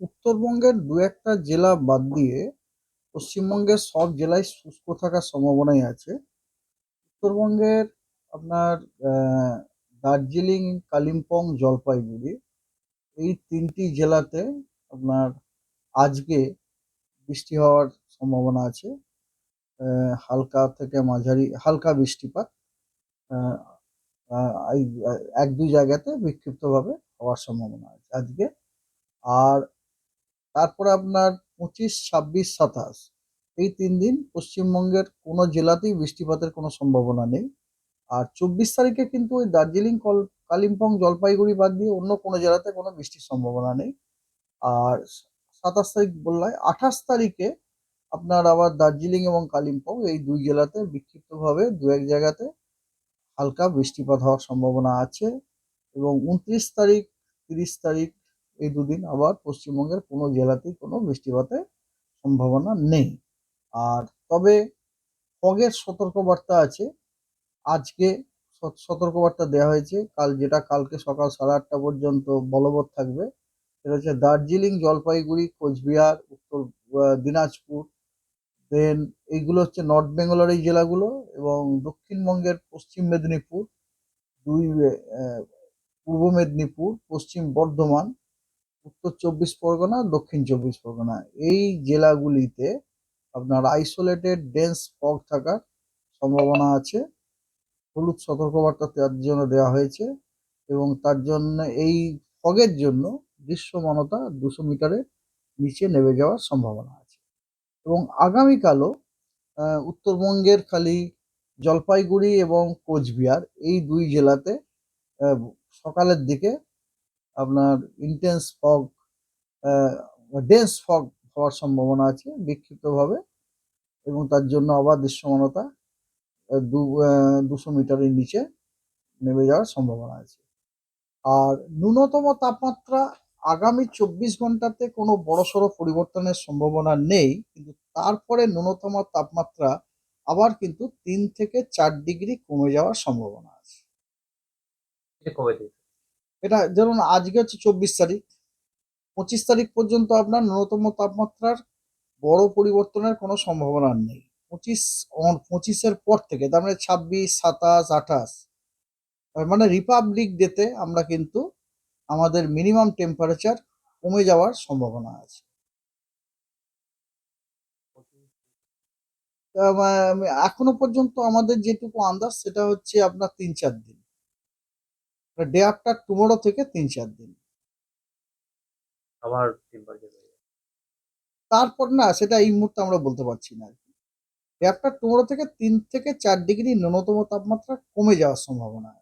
উত্তরবঙ্গের দু একটা জেলা বাদ দিয়ে পশ্চিমবঙ্গের সব জেলায় শুষ্ক থাকার সম্ভাবনাই আছে। উত্তরবঙ্গের আপনার আহ, দার্জিলিং, কালিম্পং, জলপাইগুড়ি এই তিনটি জেলাতে আপনার আজকে বৃষ্টি হওয়ার সম্ভাবনা আছে। হালকা থেকে মাঝারি হালকা বৃষ্টিপাত আহ, এই এক দুই জায়গাতে বিক্ষিপ্তভাবে হওয়ার সম্ভাবনা আছে আজকে। আর তারপরে আপনার 25, 26, 27 এই 3 দিন পশ্চিমবঙ্গের কোনো জেলাতেই বৃষ্টিপাতের কোনো সম্ভাবনা নেই। আর 24 তারিখে কিন্তু ওই দার্জিলিং, কালিম্পং, জলপাইগুড়ি বাদ দিয়ে অন্য কোনো জেলাতে কোনো বৃষ্টির সম্ভাবনা নেই। আর 27 তারিখ বললাই, 28 তারিখে আপনার আবার দার্জিলিং এবং কালিম্পং এই দুই জেলাতে বিক্ষিপ্তভাবে দু এক জায়গাতে হালকা বৃষ্টিপাত হওয়ার সম্ভাবনা আছে। এবং 29 তারিখ, 30 তারিখ এই দুদিন আবার পশ্চিমবঙ্গের কোনো জেলাতেই কোনো বৃষ্টিপাতের সম্ভাবনা নেই। আর তবে ফগের সতর্কবার্তা আছে আজকে। সতর্কবার্তা দেওয়া হয়েছে যেটা কালকে সকাল 8:30 পর্যন্ত বলবৎ থাকবে। সেটা হচ্ছে দার্জিলিং, জলপাইগুড়ি, কোচবিহার, উত্তর দিনাজপুর, দেন এইগুলো হচ্ছে নর্থ বেঙ্গলের এই জেলাগুলো। এবং দক্ষিণবঙ্গের পশ্চিম মেদিনীপুর, দুই আহ, পূর্ব মেদিনীপুর, পশ্চিম বর্ধমান, উত্তর 24 পরগনা, দক্ষিণ 24 পরগনা এই জেলাগুলিতে আপনার আইসোলেটেড ডেন্স ফগ থাকার সম্ভাবনা আছে। হলুদ সতর্কবার্তা তার জন্য দেওয়া হয়েছে। এবং তার জন্য এই ফগের জন্য দৃশ্যমানতা 200 মিটারের নিচে নেমে যাওয়ার সম্ভাবনা আছে। এবং আগামীকালও উত্তরবঙ্গের খালি জলপাইগুড়ি এবং কোচবিহার এই দুই জেলাতে আহ, সকালের দিকে আপনার ইন্টেন্স ফগ, ডেন্স ফগ হওয়ার সম্ভাবনা আছে বিক্ষিপ্তভাবে। এবং তার জন্য আবার দৃশ্যমানতা 200 মিটারের নিচে নেমে যাওয়ার সম্ভাবনা আছে। আর ন্যূনতম তাপমাত্রা আগামী 24 ঘন্টাতে কোনো বড়সড় পরিবর্তনের সম্ভাবনা নেই, কিন্তু তারপরে ন্যূনতম তাপমাত্রা আবার কিন্তু 3 থেকে 4 ডিগ্রি কমে যাওয়ার সম্ভাবনা আছে। এটা কবে থেকে? এটা যেমন আজকে হচ্ছে 24 তারিখ, 25 তারিখ পর্যন্ত আপনার ন্যূনতম তাপমাত্রার বড় পরিবর্তনের কোনো সম্ভাবনা নেই। 25এর পর থেকে, তার মানে 26, 27, 28, মানে রিপাবলিক ডেতে আমরা কিন্তু আমাদের মিনিমাম টেম্পারেচার কমে যাওয়ার সম্ভাবনা আছে। এখনো পর্যন্ত আমাদের যেটুকু আন্দাজ সেটা হচ্ছে আপনার 3-4 দিন, ডে আফটার টুমোরো থেকে 3-4 দিন। আবার টেম্পারেচার বেড়ে যাবে? তারপর না, সেটা এই মুহূর্তে আমরা বলতে পারছি না। ডে আফটার টুমোরো থেকে 3 থেকে 4 ডিগ্রি ন্যূনতম তাপমাত্রা কমে যাওয়ার সম্ভাবনা আছে।